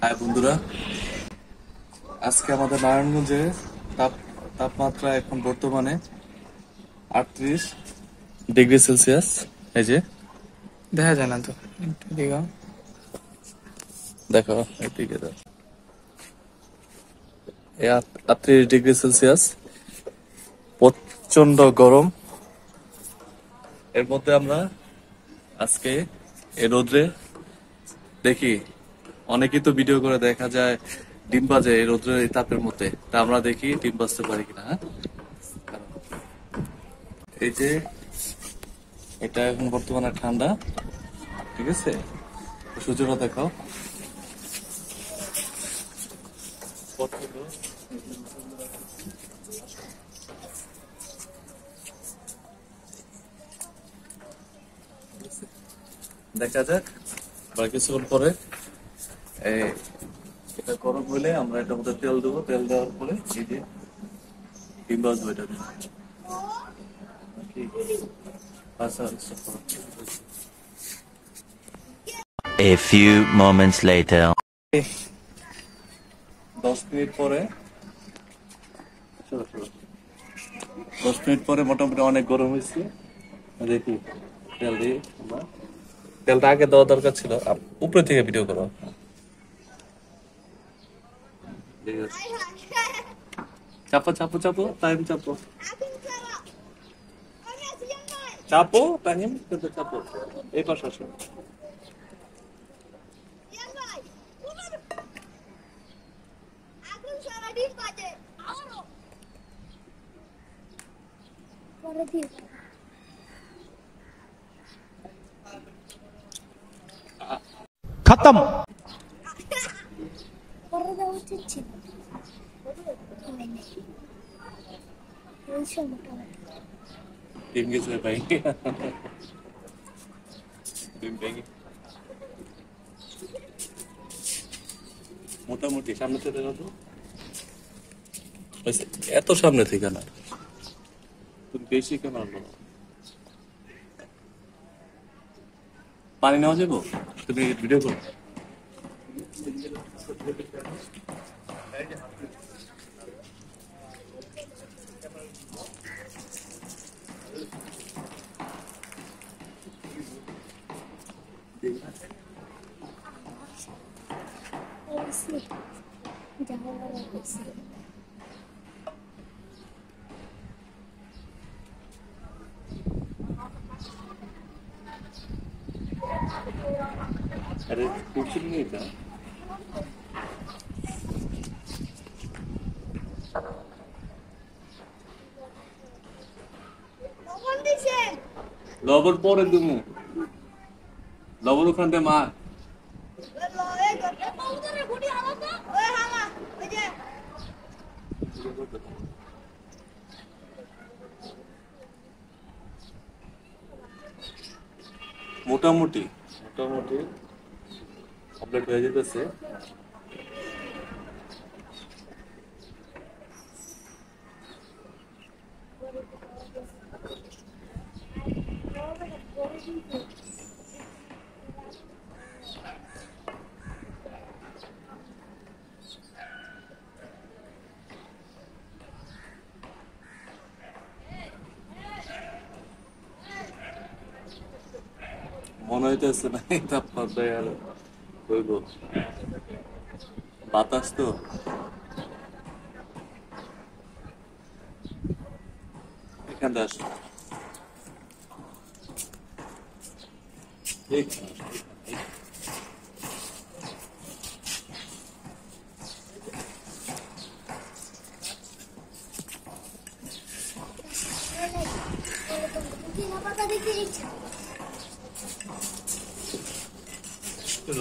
High বন্ধুরা, আজকে আমাদের নারায়ণগঞ্জে তাপমাত্রা এখন বর্তমানে 38 ডিগ্রি সেলসিয়াস। এই যে দেখা যায় না তো, একটু দেখাও। দেখো, এদিকে দাও। এই 38 ডিগ্রি সেলসিয়াস, প্রচন্ড গরম। এর মধ্যে আমরা আজকে এই রোদ্রে দেখি, অনেকেই তো ভিডিও করে দেখা যায় ডিম বাজে এই রোদ্রের এই তাপের মধ্যে। তা আমরা দেখি ডিম বাজতে পারি কিনা। হ্যাঁ, এই যে এটা এখন বর্তমানে ঠান্ডা, ঠিক আছে। সূর্যটা দেখাও। দেখা যাক, বা কিছুক্ষণ পরে এটা গরম হইলে আমরা এটার মধ্যে তেল দেবো। তেল দেওয়ার পরে এই যে ডিম ভাজবো এটা দিয়ে। আচ্ছা, আচ্ছা। A few moments later. 10 minute পরে 10 মিনিট পরে মোটামুটি অনেক গরম হয়েছে। দেখি তেল দিয়ে তেলটা আগে দেওয়া দরকার ছিল। উপরে থেকে ভিডিও করো। চাপো চাপো চাপো, টাইম চাপো চাপো, টাইম কিন্তু চাপো। এই পাশে আসো। खत्म। ডিম গেছে ভাই, ডিম ভেঙে মোটামুটি সামনে থেকে দেখো তো। এত সামনে থেকে না, তুমি বেশি কেন আনবো না? পানি নেওয়া যাবো, তুমি ভিডিও করো। আরে কুরসি নিয়ে যা। লবণ পরে তুমি, লবণ ওখানটা মা। মোটামুটি মোটামুটি কমপ্লিট হয়ে যেতেছে। মনে হইতেছে না এই তাপমাত্রায় আর হইব। বাতাস তো এখানটা আসো।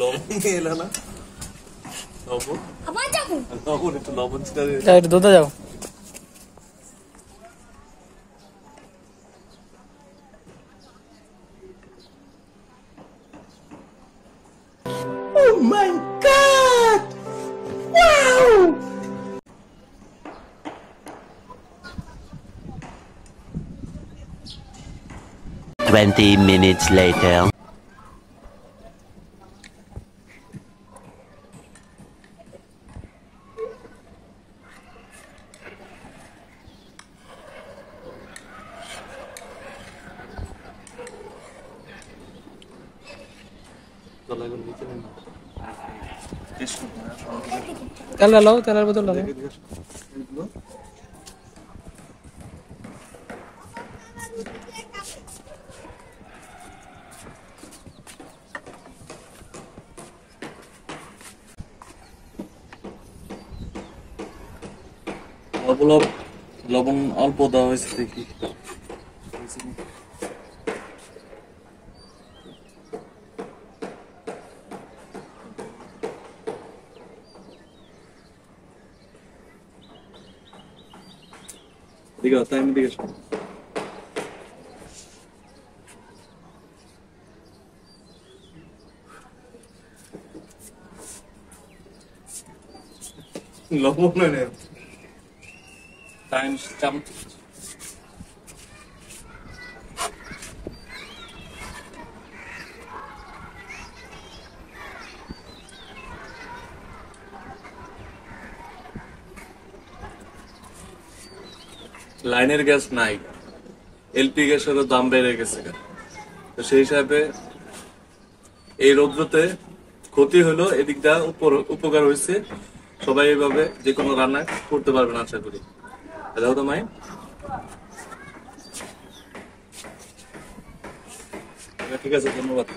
লবণ নিয়ে এলে না, লবণ লবণ একটু লবণ ছিটা দিয়ে। যাও, একটু দুধে যাও। Oh my God! Wow! 20 minutes later. লাগুন নিচে না টেস্ট করতে না তেল লাও, তেলের বোতল লাও। লবণ অল্প দেওয়া হয়েছে দেখি দিকে তাই আমি দিকে লবণ নেই টাইম চামচ লাইনের গ্যাস নাই, এলপি গ্যাসেরও দাম বেড়ে গেছে, তো সেই হিসাবে এই রৌদ্রতে ক্ষতি হলো, এদিকটা উপকার হয়েছে। সবাই এইভাবে যে কোনো রান্না করতে পারবেন আশা করি। দাও তো মাই, ঠিক আছে, ধন্যবাদ।